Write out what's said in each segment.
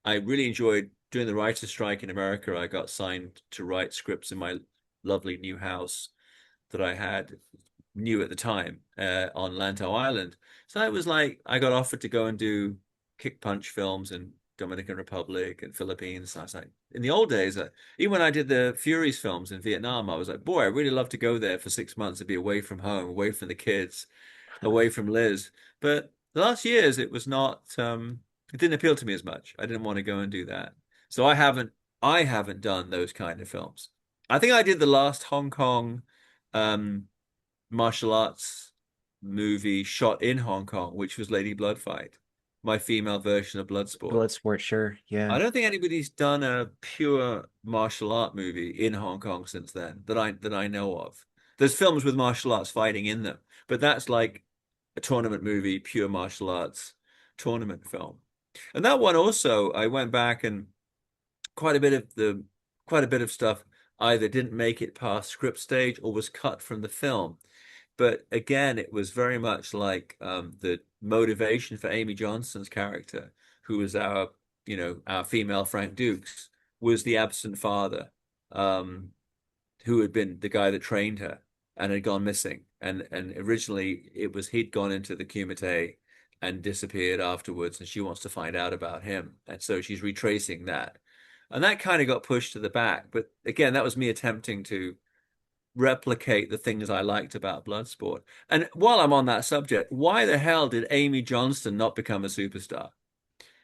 I really enjoyed during the writer's strike in America. I got signed to write scripts in my lovely new house that I had new at the time on Lantau Island. So it was like I got offered to go and do kick punch films in Dominican Republic and Philippines. And I was like, in the old days, even when I did the Furies films in Vietnam, I was like, boy, I really love to go there for 6 months and be away from home, away from the kids, away from Liz. But the last years, it was not. It didn't appeal to me as much. I didn't want to go and do that. So I haven't done those kind of films. I think I did the last Hong Kong um, martial arts movie shot in Hong Kong, which was Lady Bloodfight, my female version of Bloodsport. Bloodsport, sure. I Yeah. don't think anybody's done a pure martial art movie in Hong Kong since then that I know of. There's films with martial arts fighting in them, but that's like a tournament movie, pure martial arts tournament film. And that one also, I went back and quite a bit of the quite a bit of stuff either didn't make it past script stage or was cut from the film. But again, it was very much like the motivation for Amy Johnston's character, who was our female Frank Dukes, was the absent father, um, who had been the guy that trained her and had gone missing. And originally it was he'd gone into the Kumite and disappeared afterwards, and she wants to find out about him. And so she's retracing that. And that kind of got pushed to the back. But again, that was me attempting to replicate the things I liked about Bloodsport. And while I'm on that subject, why the hell did Amy Johnston not become a superstar?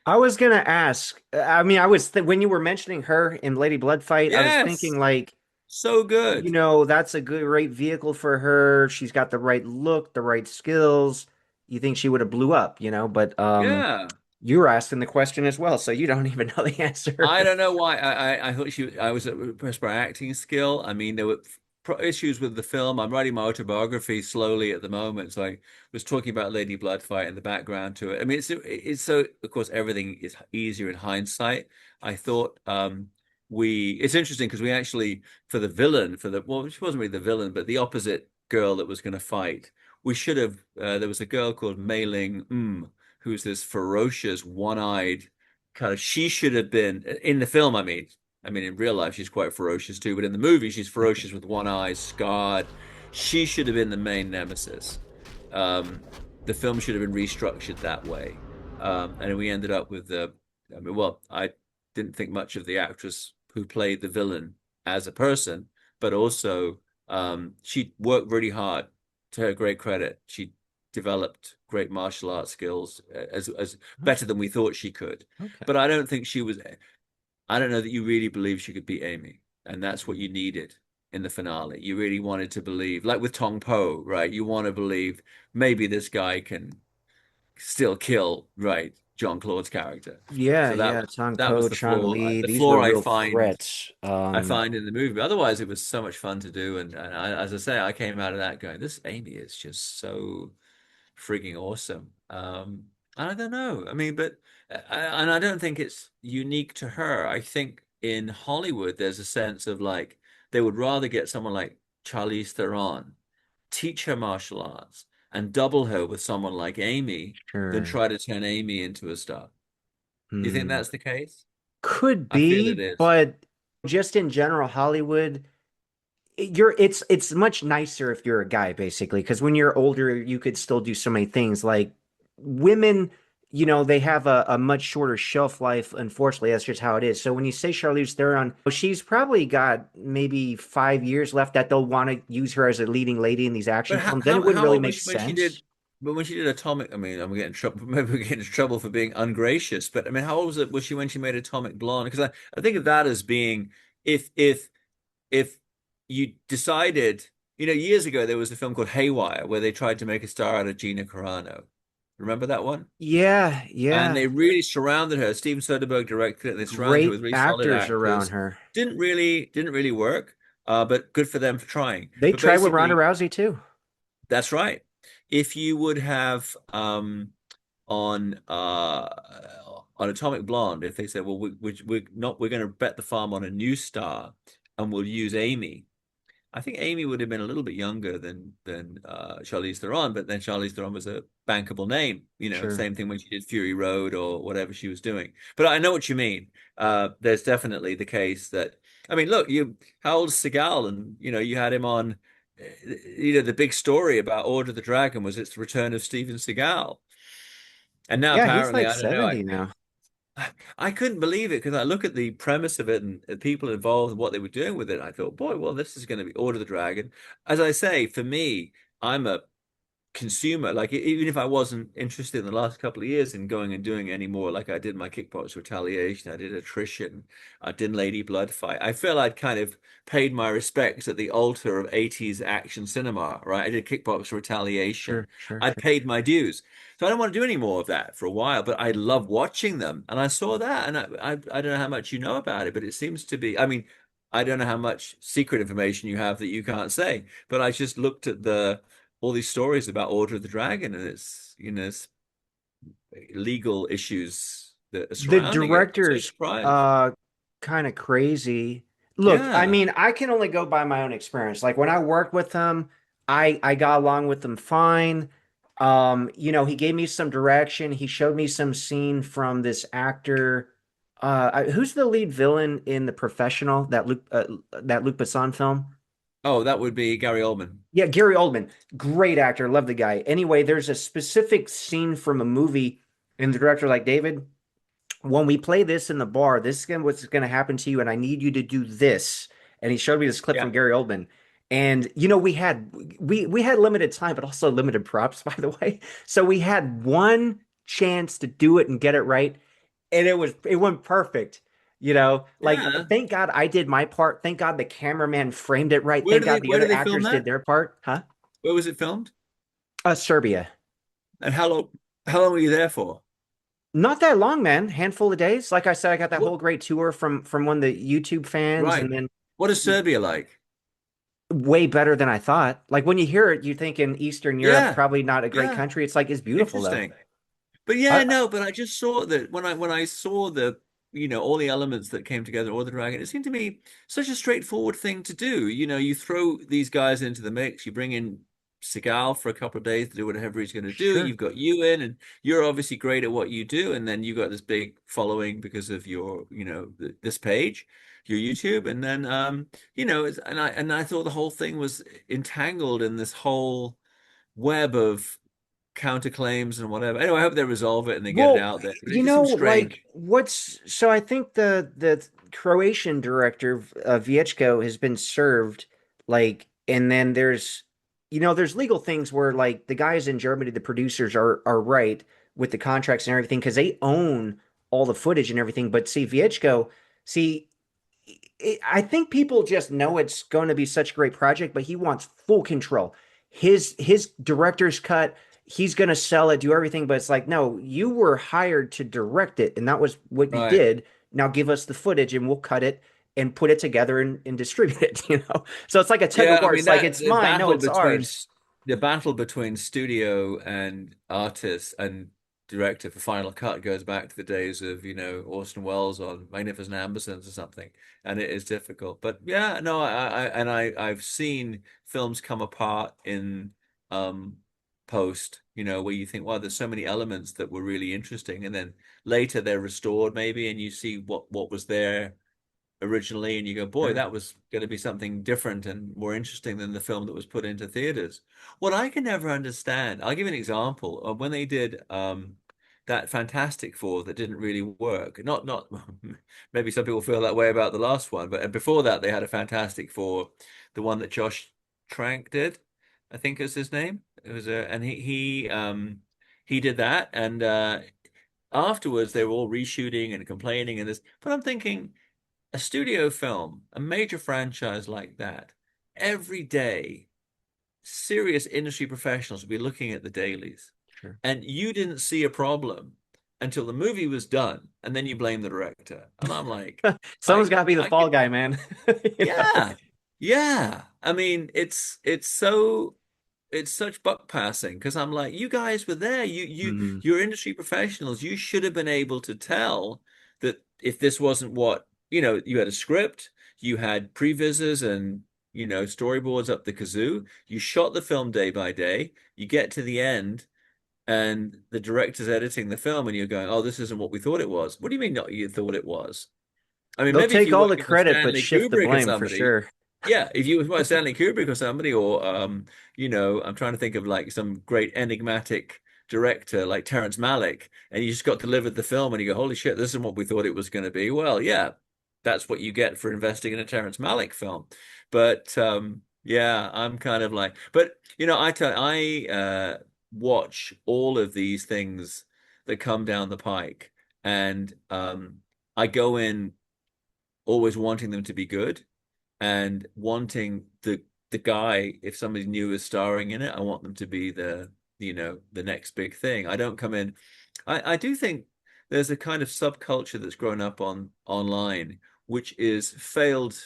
I was gonna ask. I mean, I was th when you were mentioning her in Lady Bloodfight, I was Yes, thinking like, so good. that's a good, great vehicle for her. She's got the right look, the right skills. You think she would have blew up, but Yeah. you were asking the question as well, so you don't even know the I answer. don't know why. I thought I was impressed by her acting skill. I mean, there were issues with the film. I'm writing my autobiography slowly at the moment, so I was talking about Lady Bloodfight in the background to it. I mean, it's so of course everything is easier in hindsight. I thought we it's interesting because we actually for the villain for the well, she wasn't really the villain, but the opposite girl that was going to fight. We should have. There was a girl called Mei Ling, who's this ferocious, one-eyed kind of she should have been in the film. I mean, in real life she's quite ferocious too, but in the movie she's ferocious with one eye, scarred. She should have been the main nemesis. Um, the film should have been restructured that way, and we ended up with the. I mean, well, I didn't think much of the actress who played the villain as a person, but also she worked really hard. To her great credit, she developed great martial arts skills as better than we thought she could. Okay. But I don't think she was. I don't know that you really believe she could beat Amy, and that's what you needed in the finale. You really wanted to believe, like with Tong Po, right? You want to believe maybe this guy can still kill, right? John Claude's character. Yeah, So that yeah, was Tong that was Po, the Chong flaw. Li, The these were flaw I real find threats. I find in the movie. Otherwise, it was so much fun to do, and as I say, I came out of that going, this Amy is just so freaking awesome. I don't know. I mean, but and I don't think it's unique to her. I think in Hollywood, there's a sense of like they would rather get someone like Charlize Theron, teach her martial arts, and double her with someone like Amy than Sure. try to turn Amy into a star. Do you think Hmm. that's the case? Could I feel it be, is. but just in general, Hollywood, it's much nicer if you're a guy, basically, because when you're older, you could still do so many things. Like women, they have a much shorter shelf life. Unfortunately, that's just how it is. So when you say Charlize Theron, she's probably got maybe 5 years left that they'll want to use her as a leading lady in these action But films. Then it wouldn't how really old was make she when she did? sense. But when she did Atomic, I mean, I'm getting in trouble. Maybe we're getting in trouble for being ungracious. But I mean, how old was she when she made Atomic Blonde? Because I think of that as being if if if you decided, years ago there was a film called Haywire where they tried to make a star out of Gina Carano. Remember that one? Yeah, And yeah. they really surrounded her. Steven Soderbergh directed it, and they surrounded her with Great really solid actors around actors. her. Didn't really work, but good for them for trying. They But tried with Ronda basically, Rousey too. that's right. If you would have on Atomic Blonde, if they said, "Well, we're not, we're going to bet the farm on a new star, and we'll use Amy," I think Amy would have been a little bit younger than Charlize Theron, but then Charlize Theron was a bankable name. Sure. Same thing when she did Fury Road or whatever she was doing. But I know what you mean. There's definitely the case that I mean, look, how old is Seagal? And you had him on. The big story about Order of the Dragon was its return of Steven Seagal, and now Yeah, he's apparently like I don't know. 70 now. I couldn't believe it because I look at the premise of it and the people involved and what they were doing with it. I thought, boy, well, this is going to be Order of the Dragon. As I say, for me, I'm a consumer. Like even if I wasn't interested in the last couple of years in going and doing any more, like I did my Kickbox Retaliation, I did Attrition, I did Lady Bloodfight. I feel I'd kind of paid my respects at the altar of 80s action cinema, right? I did Kickbox Retaliation. Sure, sure, I sure. paid my dues. So I don't want to do any more of that for a while, but I love watching them. And I saw that, and I don't know how much you know about it, but it seems to be. I mean, I don't know how much secret information you have that you can't say, but I just looked at the all these stories about Order of the Dragon, and it's legal issues that are The surrounding it. I'm so director's surprised. kind of crazy. Look, I Yeah. mean, I can only go by my own experience. Like when I worked with him, I got along with him fine. He gave me some direction. He showed me some scene from this actor. Who's the lead villain in The Professional, that Luc Besson film? Oh, that would be Gary Oldman. Yeah, Gary Oldman, great actor, love the guy. Anyway, there's a specific scene from a movie, and the director's like, David, when we play this in the bar, this is what's going to happen to you, and I need you to do this. And he showed me this clip Yeah. from Gary Oldman, and we had limited time, but also limited props, by the way. So we had one chance to do it and get it right, and it went perfect. Like Yeah. thank God I did my part. Thank God the cameraman framed it right. Where Thank do they God the where do other they film actors did that? their part. Huh? Where was it filmed? Serbia. And how long were you there for? Not that long, man. Handful of days. Like I said, I got that What whole great tour from one of the YouTube fans, right. and then What is Serbia like? way better than I thought. Like when you hear it, you think in Eastern Europe, Yeah. probably not a great Yeah. country. It's beautiful though. Interesting. But yeah, I, no, but I just saw that when I saw all the elements that came together, or the dragon, it seemed to me such a straightforward thing to do. You throw these guys into the mix, you bring in Seagal for a couple of days to do whatever he's going to do. sure. You've got you in, and you're obviously great at what you do, and then you got this big following because of your, this page, your YouTube, and then and I thought the whole thing was entangled in this whole web of counterclaims and whatever. Anyway, I hope they resolve it and they get it Well, out there. It just seems strange. what's so I think the Croatian director Viechko has been served and then there's legal things where the guys in Germany, the producers are right with the contracts and everything because they own all the footage and everything. But see, Viechko, see, I think people just know it's going to be such a great project, but he wants full control. His director's cut, he's going to sell it, do everything, but it's like, no, you were hired to direct it, and that was what you Right. did. Now give us the footage, and we'll cut it and put it together and distribute it. So it's like a tug Yeah, of I war. mean It's like that it's mine, no, it's ours. the battle between studio and artist and director for Final Cut goes back to the days of, Orson Welles on Magnificent Ambersons or something. And it is difficult. But yeah, no, I've seen films come apart in um post, where you think, wow, there's so many elements that were really interesting. And then later they're restored maybe and you see what was there originally, and you go, boy, Sure. that was going to be something different and more interesting than the film that was put into theaters. What I can never understand, I'll give you an example of when they did that Fantastic Four that didn't really work. Not maybe some people feel that way about the last one, but before that they had a Fantastic Four, the one that Josh Trank did, I think is his name. It was a and he did that, and afterwards they were all reshooting and complaining and this, but I'm thinking a studio film, a major franchise like that, every day, serious industry professionals will be looking at the dailies. Sure. And you didn't see a problem until the movie was done, and then you blame the director. And I'm like, Someone's I got to be the I fall could guy, man. You know? yeah. Yeah. I mean, it's such buck passing because I'm like, you guys were there. Mhm. You're industry professionals. You should have been able to tell that if this wasn't what, you had a script, you had previsors and storyboards up the kazoo. You shot the film day by day. You get to the end, and the director's editing the film, and you're going, "Oh, this isn't what we thought it was." What do you mean, not you thought it was? I mean, They'll maybe if take you're all the working with credit but Stanley shift the Kubrick or blame for somebody, sure. yeah, if you were Stanley Kubrick or somebody, or I'm trying to think of like some great enigmatic director like Terrence Malick, and you just got delivered the film, and you go, "Holy shit, this isn't what we thought it was going to be." Well, yeah, that's what you get for investing in a Terrence Malick film. But yeah, I'm kind of like, but I watch all of these things that come down the pike, and I go in always wanting them to be good and wanting the guy, if somebody new is starring in it, I want them to be the next big thing. I don't come in. I do think there's a kind of subculture that's grown up online, which is failed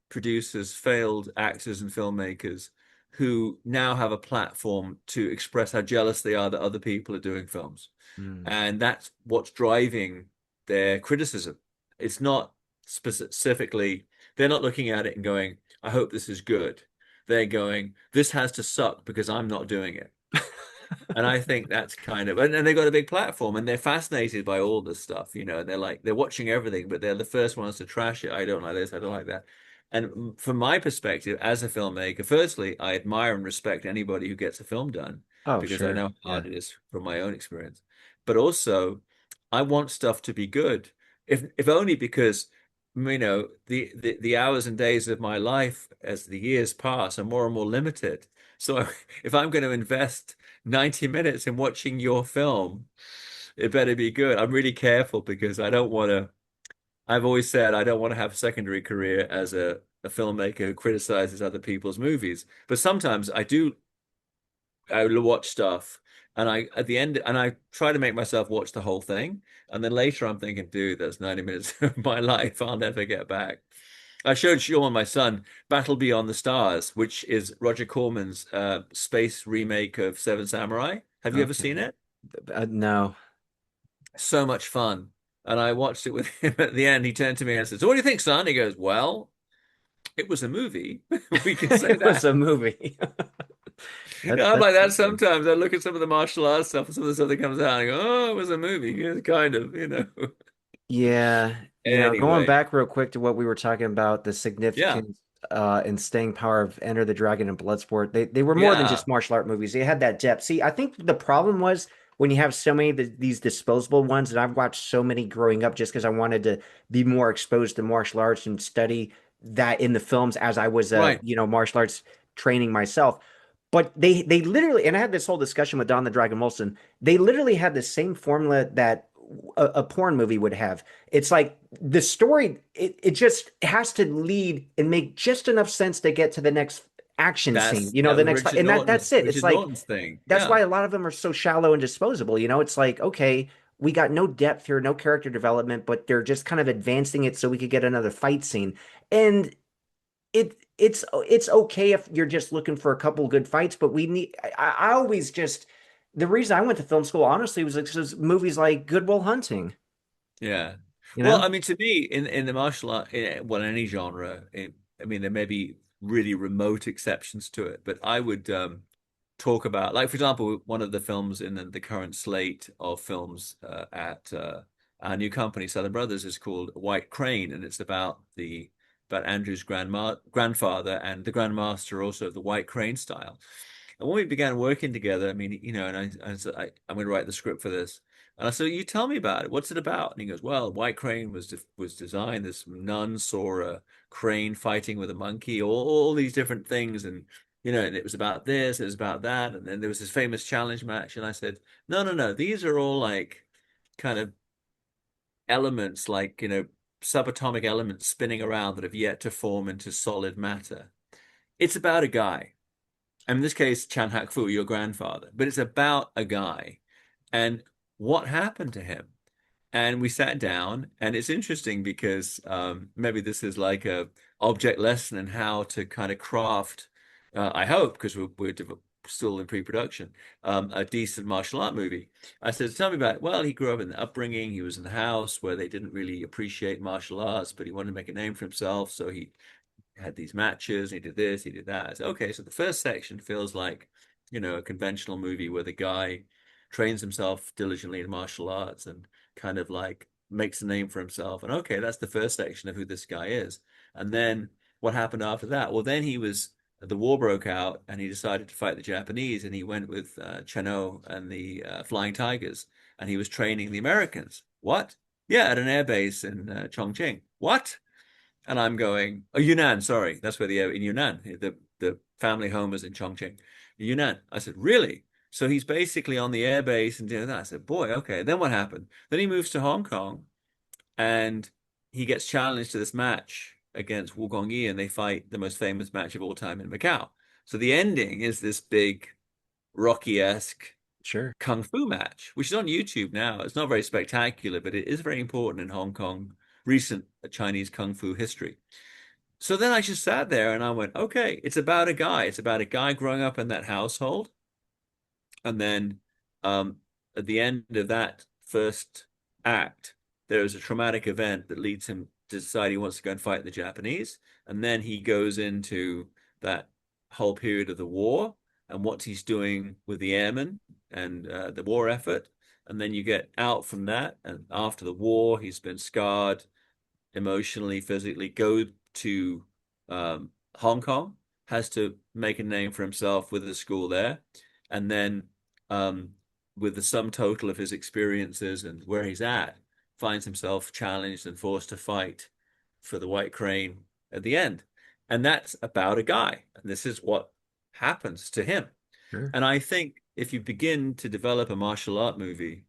producers, failed actors and filmmakers who now have a platform to express how jealous they are that other people are doing films. Mm. And that's what's driving their criticism. It's not specifically, they're not looking at it and going, I hope this is good. They're going, this has to suck because I'm not doing it. And I think that's kind of, and they've got a big platform and they're fascinated by all this stuff, they're like, they're watching everything, but they're the first ones to trash it. I don't like this, I don't like that. And from my perspective as a filmmaker, firstly, I admire and respect anybody who gets a film done Oh, because I sure. know how Yeah. hard it is from my own experience. But also, I want stuff to be good, if only because the hours and days of my life as the years pass are more and more limited. So if I'm going to invest 90 minutes in watching your film, it better be good. I'm really careful because I don't want to, I've always said I don't want to have a secondary career as a filmmaker who criticizes other people's movies. But sometimes I will watch stuff and I at the end and I try to make myself watch the whole thing. And then later I'm thinking, dude, that's 90 minutes of my life I'll never get back. I showed Sean, my son, Battle Beyond the Stars, which is Roger Corman's space remake of Seven Samurai. Have you ever seen Okay. it? No. So much fun. And I watched it with him at the end. He turned to me and said, "So what do you think, son?" He goes, "Well, it was a movie. We can say It was that." a movie. I'm That's like that something. sometimes. I look at some of the martial arts stuff and some of the stuff that comes out and I go, "Oh, it was a movie." Yeah, kind of. Yeah, going Anyway, back real quick to what we were talking about, the yeah, significance and staying power of Enter the Dragon and Bloodsport. They were more than yeah, just martial art movies. They had that depth. See, I think the problem was when you have so many of these disposable ones, and I've watched so many growing up just because I wanted to be more exposed to martial arts and study that in the films as I was right. martial arts training myself. But they literally, and I had this whole discussion with Don the Dragon Wilson. They literally had the same formula that a porn movie would have. It's like the story, it just has to lead and make just enough sense to get to the next action scene, That the was next fight. And that's it. It's Richard like Norton's thing. that's Yeah, why a lot of them are so shallow and disposable. It's like, okay, we got no depth here, no character development, but they're just kind of advancing it so we could get another fight scene. And it's okay if you're just looking for a couple good fights, but we need I always just the reason I went to film school honestly was because movies like Good Will Hunting, yeah. you Well, know? I mean, to me, in the martial art, well, any genre, I mean, there may be really remote exceptions to it, but I would talk about, like, for example, one of the films in the current slate of films at our new company, Southern Brothers, is called White Crane, and it's about Andrew's grandfather and the grandmaster also of the White Crane style. And when we began working together, I mean, and I said, I'm going to write the script for this. And I said, you tell me about it. What's it about? And he goes, well, White Crane was designed. This nun saw a crane fighting with a monkey, all these different things. And it was about this, it was about that. And then there was this famous challenge match. And I said, no, no, no. These are all like kind of elements, like, subatomic elements spinning around that have yet to form into solid matter. It's about a guy. And in this case, Chan Hak Fu, your grandfather, but it's about a guy and what happened to him. And we sat down, and it's interesting because maybe this is like a object lesson in how to kind of craft. I hope, because we're still in pre-production, a decent martial art movie. I said, "Tell me about it." Well, he grew up in the upbringing. He was in the house where they didn't really appreciate martial arts, but he wanted to make a name for himself, so he had these matches, he did this, he did that. So, okay, so the first section feels like, a conventional movie where the guy trains himself diligently in martial arts and kind of like makes a name for himself. And okay, that's the first section of who this guy is. And then what happened after that? Well, then the war broke out and he decided to fight the Japanese and he went with Chano and the Flying Tigers and he was training the Americans. What? Yeah, at an air base in Chongqing. What? And I'm going, oh, Yunnan, sorry. That's where in Yunnan, the family home is in Chongqing. Yunnan. I said, really? So he's basically on the air base and doing that. I said, boy, okay. Then what happened? Then he moves to Hong Kong and he gets challenged to this match against Wu Gongyi and they fight the most famous match of all time in Macau. So the ending is this big Rocky-esque Sure. kung fu match, which is on YouTube now. It's not very spectacular, but it is very important in Hong Kong, recent Chinese kung fu history. So then I just sat there and I went, okay, it's about a guy. It's about a guy growing up in that household. And then at the end of that first act, there is a traumatic event that leads him to decide he wants to go and fight the Japanese. And then he goes into that whole period of the war and what he's doing with the airmen and the war effort. And then you get out from that. And after the war, he's been scarred emotionally, physically, go to Hong Kong, has to make a name for himself with the school there. And then um, with the sum total of his experiences and where he's at, finds himself challenged and forced to fight for the White Crane at the end. And that's about a guy. And this is what happens to him. Sure. And I think if you begin to develop a martial art movie,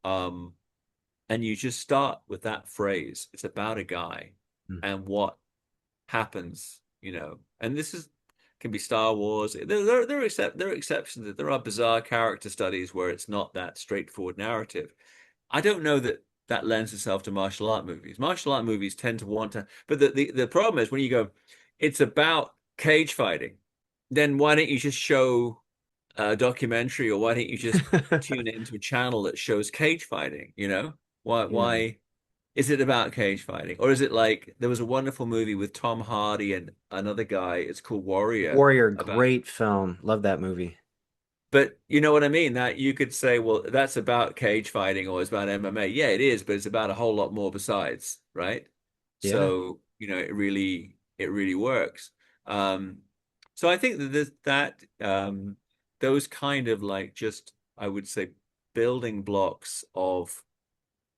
um, and you just start with that phrase, it's about a guy Mm. and what happens, and this is can be Star Wars. There are exceptions. There are bizarre character studies where it's not that straightforward narrative. I don't know that that lends itself to martial art movies. Martial art movies tend to want to, but the problem is when you go, it's about cage fighting, then why don't you just show a documentary or why don't you just tune into a channel that shows cage fighting, Why Yeah. why is it about cage fighting? Or is it like there was a wonderful movie with Tom Hardy and another guy, it's called Warrior, Warrior, about great film. Love that movie. but you know what I mean? That you could say, well, that's about cage fighting or it's about MMA. Yeah, it is, but it's about a whole lot more besides, right? Yeah. So, it really works. Um, so I think that those kind of like just I would say building blocks of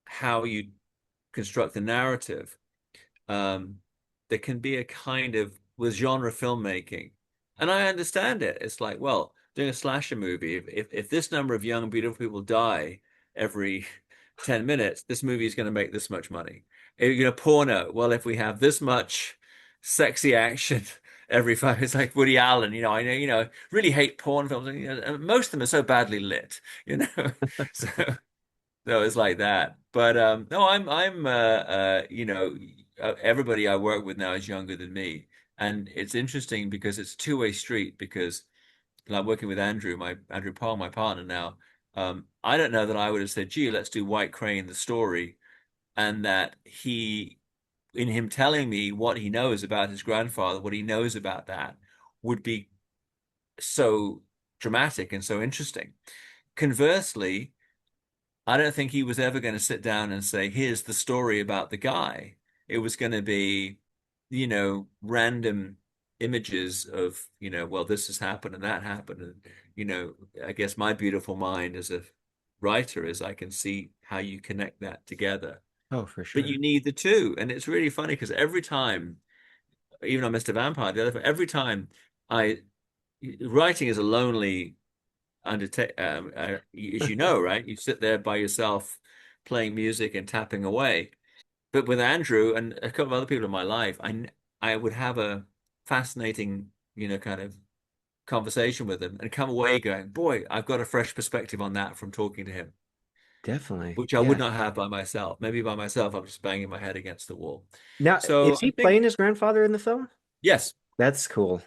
how you construct the narrative, um, there can be a kind of with genre filmmaking, and I understand it. It's like, well, doing a slasher movie, if this number of young beautiful people die every 10 minutes, this movie is going to make this much money. Porno. Well, if we have this much sexy action every five, it's like Woody Allen. I know, really hate porn films. And most of them are so badly lit. So. No, it's like that. But no, I'm everybody I work with now is younger than me. And it's interesting because it's a two-way street because like working with Andrew Paul, my partner now, I don't know that I would have said, gee, let's do White Crane, the story, and that in him telling me what he knows about his grandfather, what he knows about that would be so dramatic and so interesting. Conversely, I don't think he was ever going to sit down and say, here's the story about the guy. It was going to be, random images of, well, this has happened and that happened. And, I guess my beautiful mind as a writer is I can see how you connect that together. Oh, for But you sure. need the two. And it's really funny because every time, even on Mr. Vampire, every time I, writing is a lonely undertake as you know, right? You sit there by yourself playing music and tapping away. But with Andrew and a couple of other people in my life, I would have a fascinating, kind of conversation with them and come away going, boy, I've got a fresh perspective on that from talking to him, Definitely. which I would Yeah. not have by myself. Maybe by myself, I'm just banging my head against the wall. Now, So is I he think, playing his grandfather in the film? yes. That's cool.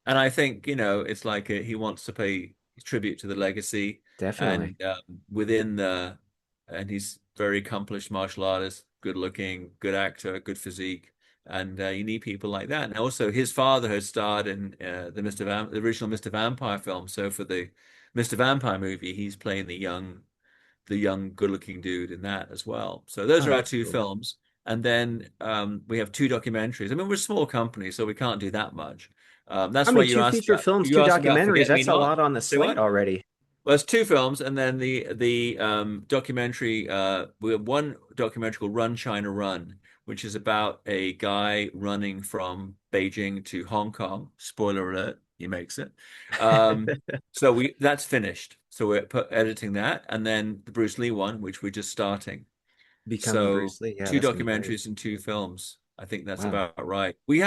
And I think, it's like he wants to pay tribute to the legacy Definitely. and within and he's very accomplished martial artist, good looking, good actor, good physique. And you need people like that. And also, his father has starred in the original Mr. Vampire film. So for the Mr. Vampire movie, he's playing the young, good-looking dude in that as well. So those Oh, are our that's two cool. films, and then we have two documentaries. I mean, we're a small company, so we can't do that much. I That's why mean, two feature films, two you asked about documentaries. Forget Me That's a Not. lot on the Say slate what? already. Well, it's two films, and then the documentary. We have one documentary called Run China Run, which is about a guy running from Beijing to Hong Kong. Spoiler alert, he makes it. Um, so we that's finished. So we're editing that, and then the Bruce Lee one, which we're just starting. Becoming So Bruce Lee. Yeah, two that's gonna be great. documentaries and two films. I think that's Wow. about right. We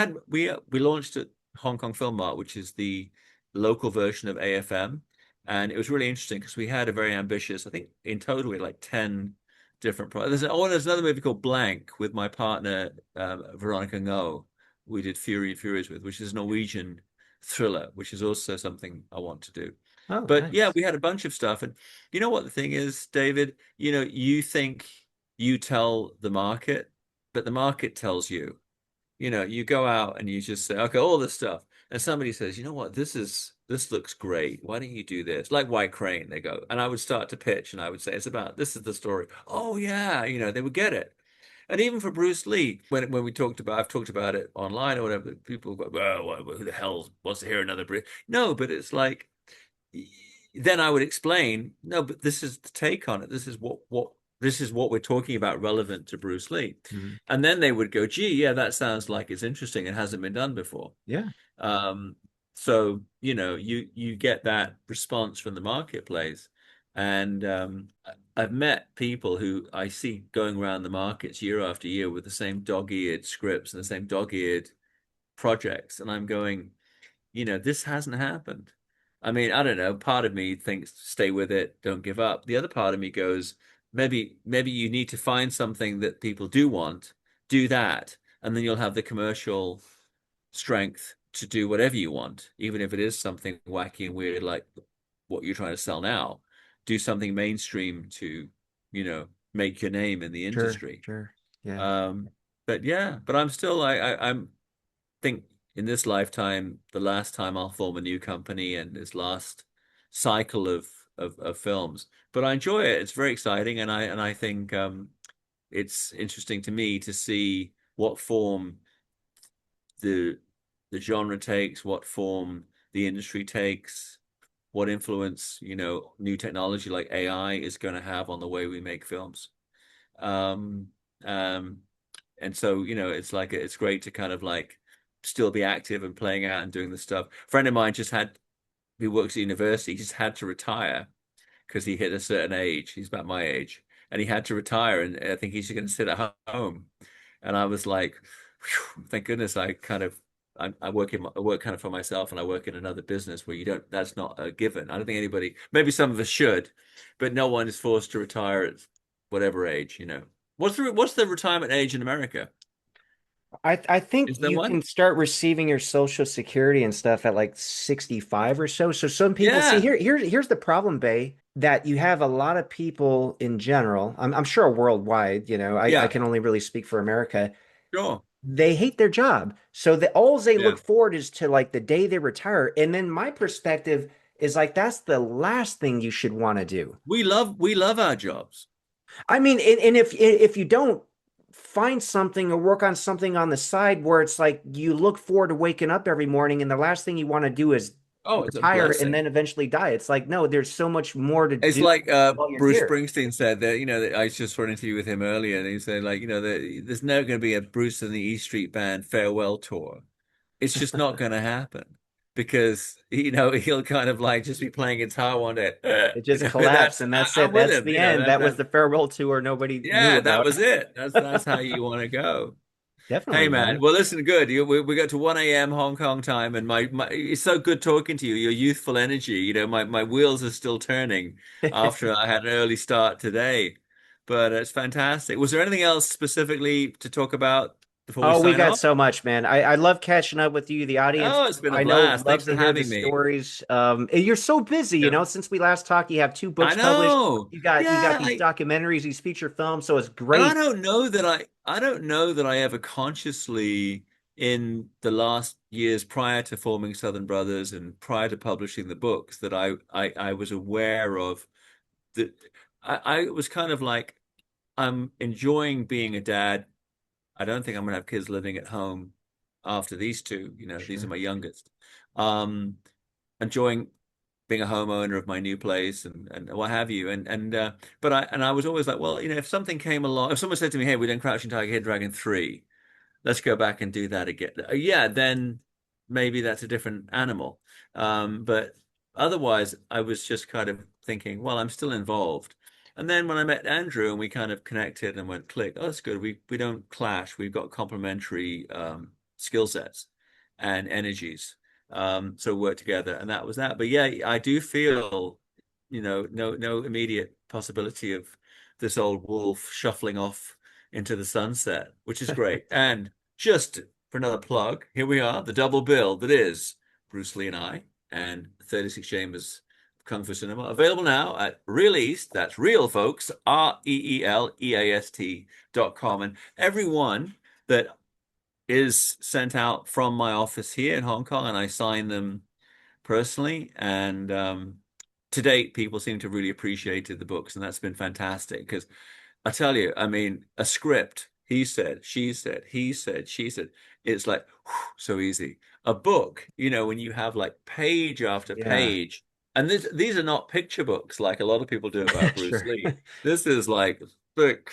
launched at Hong Kong Film Mart, which is the local version of AFM, and it was really interesting because we had a very ambitious. I think in total we had like 10 different projects. There's another movie called Blank with my partner Veronica Ngo. We did Fury and Furious with, which is a Norwegian thriller, which is also something I want to do. Oh, But yeah, nice. we had a bunch of stuff, and you know what the thing is, David? You think you tell the market, but the market tells you. You go out and you just say, okay, all this stuff. And somebody says, you know what, this looks great. Why don't you do this? Like White Crane, they go. And I would start to pitch and I would say, this is the story. Oh yeah, they would get it. And even for Bruce Lee, when I've talked about it online or whatever, people go, well, who the hell wants to hear another Bruce? No, but it's like then I would explain, no, but this is the take on it. This is what we're talking about relevant to Bruce Lee. Mhm. And then they would go, gee, yeah, that sounds like it's interesting. It hasn't been done before. Yeah, Um, so, you get that response from the marketplace. And I've met people who I see going around the markets year after year with the same dog-eared scripts and the same dog-eared projects. And I'm going, this hasn't happened. I mean, I don't know. Part of me thinks stay with it, don't give up. The other part of me goes, maybe you need to find something that people do want, do that, and then you'll have the commercial strength to do whatever you want, even if it is something wacky and weird like what you're trying to sell now. Do something mainstream to, make your name in the sure, industry. sure. Yeah. Um, but yeah, but I'm still I'm think in this lifetime, the last time I'll form a new company and this last cycle of films. But I enjoy it. It's very exciting, and I think it's interesting to me to see what form the the genre takes, what form the industry takes, what influence, new technology like AI is going to have on the way we make films. Um, um, and so, it's like it's great to kind of like still be active and playing out and doing the stuff. A friend of mine he works at university, he just had to retire because he hit a certain age. He's about my age, and he had to retire, and I think he's going to sit at home. And I was like, "Phew, thank goodness I work kind of for myself, and I work in another business where you don't. That's not a given. I don't think anybody. Maybe some of us should, but no one is forced to retire at whatever age. What's the retirement age in America? I think Is there you can one? start receiving your Social Security and stuff at like 65 or so. So some people see Yeah, here's the problem, Bay, that you have a lot of people in general. I'm sure worldwide, I yeah, can only really speak for America. sure. They hate their job. So the all they Yeah. look forward is to like the day they retire. And then my perspective is like that's the last thing you should want to do. We love our jobs. I mean, and if you don't find something or work on something on the side where it's like you look forward to waking up every morning and the last thing you want to do is Oh, it's a retire and blessing. then eventually die. It's like, no, there's so much more to It's do like while you're Bruce here. Springsteen said that, that I just saw an interview with him earlier, and he said, like, that there's never going to be a Bruce and the E Street Band farewell tour. It's just not going to happen because, he'll kind of like just be playing guitar one day. It just collapsed and that's I'm it. with That's him, the end. That was that's, the farewell tour nobody knew yeah, that about. was it. That's how you want to go. Hey Definitely, man, man. well listen, good. We got to 1 a.m. Hong Kong time, and it's so good talking to you. Your youthful energy, my wheels are still turning after I had an early start today, but it's fantastic. Was there anything else specifically to talk about before we Oh, we sign got off? so much, man. I love catching up with you. The audience, Oh, it's been a I know, blast. Thanks loves for to hear the having me. stories. And you're so busy, Yeah. since we last talked, you have two I books published. know. You got Yeah, these documentaries, these feature films, so it's and I great. don't know that I don't know that I ever consciously in the last years prior to forming Southern Brothers and prior to publishing the books that I was aware of that I was kind of like I'm enjoying being a dad. I don't think I'm gonna have kids living at home after these two, these are Sure. my youngest. Um, enjoying being a homeowner of my new place and what have you. But I was always like, well, if something came along, if someone said to me, hey, we're doing Crouching Tiger, Hidden Dragon 3, let's go back and do that again. Yeah, then maybe that's a different animal. But otherwise, I was just kind of thinking, well, I'm still involved. And then when I met Andrew and we kind of connected and went click, oh, that's good. We don't clash. We've got complementary skill sets and energies. So work together, and that was that. But yeah, I do feel, no immediate possibility of this old wolf shuffling off into the sunset, which is great. And just for another plug, here we are, the double bill that is Bruce Lee and I, and 36 Chambers of Kung Fu Cinema, available now at Real East, that's real folks, REELEAST.com. And everyone that is sent out from my office here in Hong Kong, and I sign them personally. And to date, people seem to really appreciated the books, and that's been fantastic because I tell you, I mean, a script, he said, she said, he said, she said, it's like whew, so easy. A book, when you have like page after Yeah, page, and these are not picture books like a lot of people do about Bruce sure. Lee. This is like thick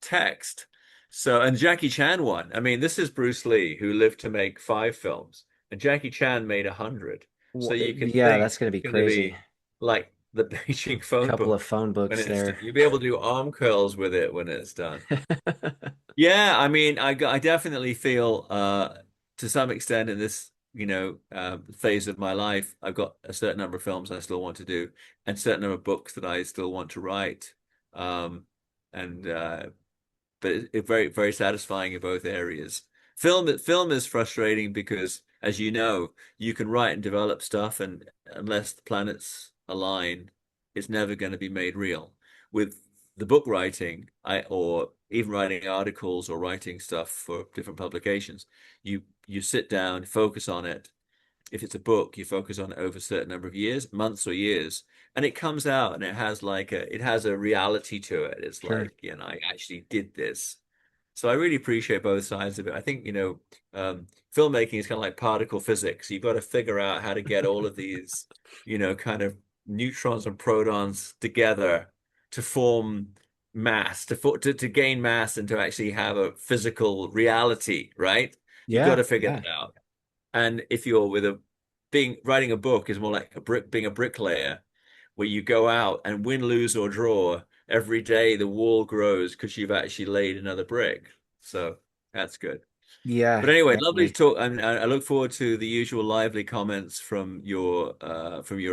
text. So, and Jackie Chan won. I mean, this is Bruce Lee who lived to make 5 films, and Jackie Chan made 100. So you can Yeah, think that's gonna be it's going to crazy. be like the Beijing phone Couple of book phone when books it's there. you'll be able to do arm curls with it when it's done. Yeah, I mean, I definitely feel to some extent in this, phase of my life, I've got a certain number of films I still want to do and certain number of books that I still want to write. Um, and but it's very, very satisfying in both areas. Film is frustrating because, as you know, you can write and develop stuff, and unless the planets align, it's never going to be made real. With the book writing, or even writing articles or writing stuff for different publications, you sit down, focus on it. If it's a book, you focus on it over a certain number of years, months or years, and it comes out and it has a reality to it. It's Sure. like, I actually did this. So I really appreciate both sides of it. I think, filmmaking is kind of like particle physics. You've got to figure out how to get all of these, kind of neutrons and protons together to form mass, to gain mass and to actually have a physical reality, right? You've got Yeah, to figure yeah. that out. And if you're with a being writing a book is more like being a bricklayer, where you go out and win, lose, or draw every day, the wall grows because you've actually laid another brick. So that's good. But Yeah, anyway, lovely to definitely. talk, and I look forward to the usual lively comments from your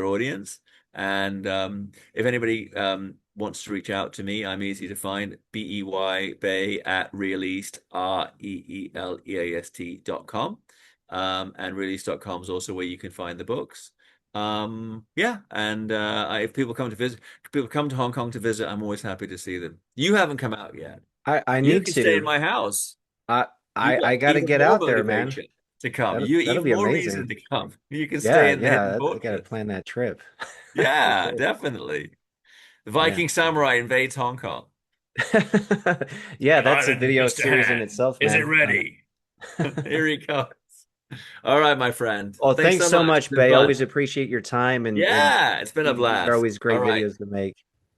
audience. And if anybody wants to reach out to me, I'm easy to find. BEY Bay at Realeast, REELEAST.com. And release.com is also where you can find the books. Yeah, and if people come to Hong Kong to visit, I'm always happy to see them. You haven't come out yet. I You need can stay in to. my house. I You got I gotta even get more out there, man. motivation to come. That'll You that'll even be more reason amazing. to come. You can Yeah, stay in the yeah. Hidden I gotta Fortress. plan that trip. For Yeah, sure. definitely. The Yeah. Viking samurai invades Hong Kong. Yeah, I that's a don't video understand. series in itself, Is it man. ready? Here he comes. All right, my friend. Well, Thanks thanks so so much. It's much, been Bey. fun. Always appreciate your time, and Yeah, it's been a these are blast. always All great right. videos to make.